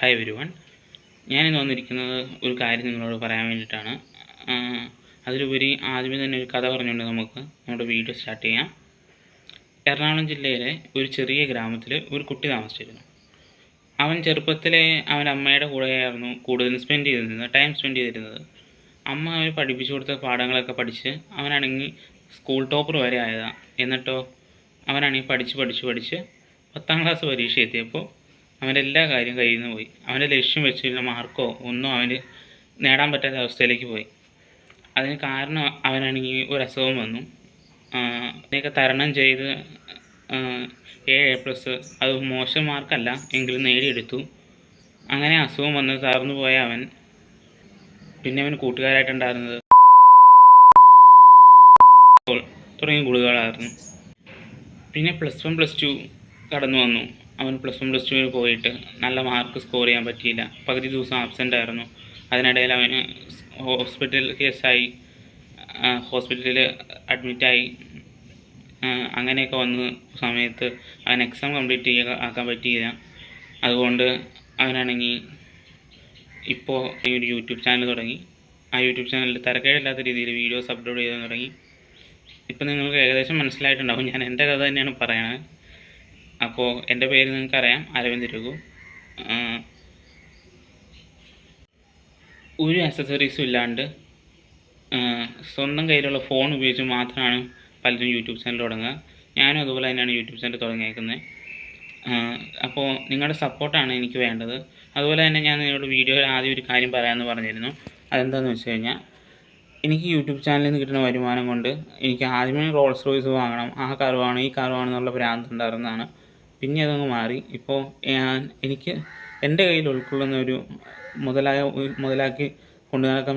Hi everyone. ഞാനിന്ന് വന്നിരിക്കുന്നത് ഒരു കാര്യം നിങ്ങളോട് പറയാൻ വേണ്ടിയിട്ടാണ്. അതിലുപരി ആദ്യമേ തന്നെ ഒരു കഥ പറഞ്ഞുകൊണ്ട് നമുക്ക് നമ്മുടെ വീഡിയോ സ്റ്റാർട്ട് ചെയ്യാം. എറണാകുളം ജില്ലയിലെ ഒരു ചെറിയ ഗ്രാമത്തിൽ ഒരു കുട്ടി താമസിച്ചിരുന്നു. അവൻ ചെറുപ്പത്തിലെ അവൻ്റെ അമ്മയുടെ കൂടെയായിരുന്നു കൂടുതലും ടൈം സ്പെൻഡ് ചെയ്തിരുന്നത്. അമ്മ അവന് പഠിപ്പിച്ചു കൊടുത്ത പാഠങ്ങളൊക്കെ പഠിച്ച് അവനാണെങ്കിൽ സ്കൂൾ ടോപ്പർ വരെ ആയതാണ്. എന്നിട്ടോ അവനാണെങ്കിൽ പഠിച്ച് 10ാം ക്ലാസ് പരീക്ഷ എത്തിയപ്പോൾ അവൻ്റെ എല്ലാ കാര്യവും കയ്യിൽ നിന്ന് പോയി. അവൻ്റെ ലക്ഷ്യം വെച്ചിരുന്ന മാർക്കോ ഒന്നും അവന് നേടാൻ പറ്റാത്ത അവസ്ഥയിലേക്ക് പോയി. അതിന് കാരണം അവനാണെങ്കിൽ ഒരു അസുഖം വന്നു. അതിനെയൊക്കെ തരണം ചെയ്ത് 7A+, അത് മോശം മാർക്കല്ല എങ്കിലും നേടിയെടുത്തു. അങ്ങനെ അസുഖം വന്ന് തളർന്നു പോയ അവൻ പിന്നെ അവന് കൂട്ടുകാരായിട്ടുണ്ടായിരുന്നത് തുടങ്ങിയ ഗുളികകളായിരുന്നു. പിന്നെ +1 +2 കടന്നു വന്നു. അവൻ +1 +2 പോയിട്ട് നല്ല മാർക്ക് സ്കോർ ചെയ്യാൻ പറ്റിയില്ല. പകുതി ദിവസം ആബ്സെൻ്റ് ആയിരുന്നു. അതിനിടയിൽ അവന് ഹോസ്പിറ്റലിൽ അഡ്മിറ്റായി. അങ്ങനെയൊക്കെ വന്ന സമയത്ത് അവൻ എക്സാം കംപ്ലീറ്റ് ആക്കാൻ പറ്റിയില്ല. അതുകൊണ്ട് അവനാണെങ്കിൽ ഇപ്പോൾ ഈ ഒരു യൂട്യൂബ് ചാനൽ തുടങ്ങി. ആ യൂട്യൂബ് ചാനലിൽ തരക്കേടില്ലാത്ത രീതിയിൽ വീഡിയോസ് അപ്ലോഡ് ചെയ്യാൻ തുടങ്ങി. ഇപ്പം നിങ്ങൾക്ക് ഏകദേശം മനസ്സിലായിട്ടുണ്ടാവും, ഞാൻ എൻ്റെ കഥ തന്നെയാണ് പറയണത്. അപ്പോൾ എൻ്റെ പേര് നിങ്ങൾക്കറിയാം, അരവിന്ദ് രഘു. ഒരു ആക്സസറീസും ഇല്ലാണ്ട് സ്വന്തം കയ്യിലുള്ള ഫോൺ ഉപയോഗിച്ച് മാത്രമാണ് പലരും യൂട്യൂബ് ചാനൽ തുടങ്ങുക. ഞാനും അതുപോലെ തന്നെയാണ് യൂട്യൂബ് ചാനൽ തുടങ്ങിയേക്കുന്നത്. അപ്പോൾ നിങ്ങളുടെ സപ്പോർട്ടാണ് എനിക്ക് വേണ്ടത്. അതുപോലെ തന്നെ ഞാൻ നിങ്ങളുടെ വീഡിയോയിൽ ആദ്യം ഒരു കാര്യം പറയാമെന്ന് പറഞ്ഞിരുന്നു. അതെന്താണെന്ന് വെച്ച് കഴിഞ്ഞാൽ, എനിക്ക് യൂട്യൂബ് ചാനലിൽ നിന്ന് കിട്ടുന്ന വരുമാനം കൊണ്ട് എനിക്ക് ആദ്യമേ റോൾസ് റോയ്സ് വാങ്ങണം, ആ കാർ വാങ്ങണം, ഈ കാർ വാങ്ങണം എന്നുള്ള ഭ്രാന്ത് ഉണ്ടായിരുന്നതാണ്. പിന്നെ അതങ്ങ് മാറി. ഇപ്പോൾ എനിക്ക് എൻ്റെ കയ്യിൽ ഉൾക്കൊള്ളുന്ന ഒരു മുതലാക്കി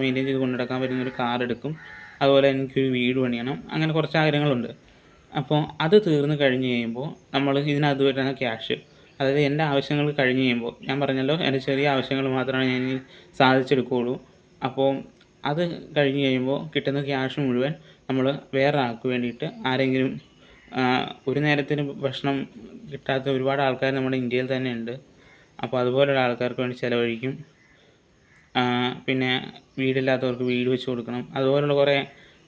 മെയിൻറ്റെയിൻ ചെയ്ത് കൊണ്ടു നടക്കാൻ പറ്റുന്ന ഒരു കാർ എടുക്കും. അതുപോലെ എനിക്കൊരു വീട് പണിയണം. അങ്ങനെ കുറച്ച് ആഗ്രഹങ്ങളുണ്ട്. അപ്പോൾ അത് തീർന്ന് കഴിഞ്ഞ് കഴിയുമ്പോൾ നമ്മൾ ഇതിനകത്ത് വരുന്ന ക്യാഷ്, അതായത് എൻ്റെ ആവശ്യങ്ങൾ കഴിഞ്ഞ് കഴിയുമ്പോൾ, ഞാൻ പറഞ്ഞല്ലോ എൻ്റെ ചെറിയ ആവശ്യങ്ങൾ മാത്രമാണ് ഞാൻ സാധിച്ചെടുക്കുകയുള്ളൂ. അപ്പോൾ അത് കഴിഞ്ഞ് കഴിയുമ്പോൾ കിട്ടുന്ന ക്യാഷ് മുഴുവൻ നമ്മൾ വേറെ ആൾക്ക് വേണ്ടിയിട്ട്, ആരെങ്കിലും ഒരു നേരത്തിന് ഭക്ഷണം കിട്ടാത്ത ഒരുപാട് ആൾക്കാർ നമ്മുടെ ഇന്ത്യയിൽ തന്നെ ഉണ്ട്. അപ്പോൾ അതുപോലെയുള്ള ആൾക്കാർക്ക് വേണ്ടി ചിലവഴിക്കും. പിന്നെ വീടില്ലാത്തവർക്ക് വീട് വെച്ച് കൊടുക്കണം. അതുപോലുള്ള കുറേ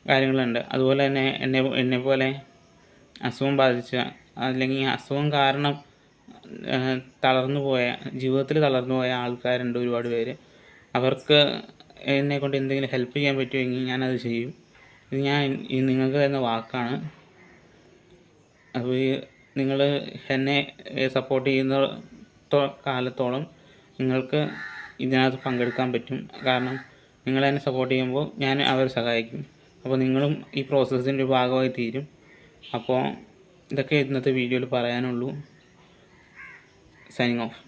കാര്യങ്ങളുണ്ട്. അതുപോലെ തന്നെ എന്നെപ്പോലെ അസുഖം ബാധിച്ച, അല്ലെങ്കിൽ അസുഖം കാരണം ജീവിതത്തിൽ തളർന്നു പോയ ആൾക്കാരുണ്ട് ഒരുപാട് പേര്. അവർക്ക് എന്നെക്കൊണ്ട് എന്തെങ്കിലും ഹെൽപ്പ് ചെയ്യാൻ പറ്റുമെങ്കിൽ ഞാനത് ചെയ്യും. ഇത് ഞാൻ നിങ്ങൾക്ക് തരുന്ന വാക്കാണ്. അപ്പോൾ നിങ്ങൾ എന്നെ സപ്പോർട്ട് ചെയ്യുന്ന കാലത്തോളം നിങ്ങൾക്ക് ഇതിനകത്ത് പങ്കെടുക്കാൻ പറ്റും. കാരണം നിങ്ങൾ എന്നെ സപ്പോർട്ട് ചെയ്യുമ്പോൾ ഞാൻ അവരെ സഹായിക്കും. അപ്പോൾ നിങ്ങളും ഈ പ്രോസസ്സിൻ്റെ ഒരു ഭാഗമായി തീരും. അപ്പോൾ ഇതൊക്കെ ഇന്നത്തെ വീഡിയോയിൽ പറയാനുള്ളൂ. Signing off.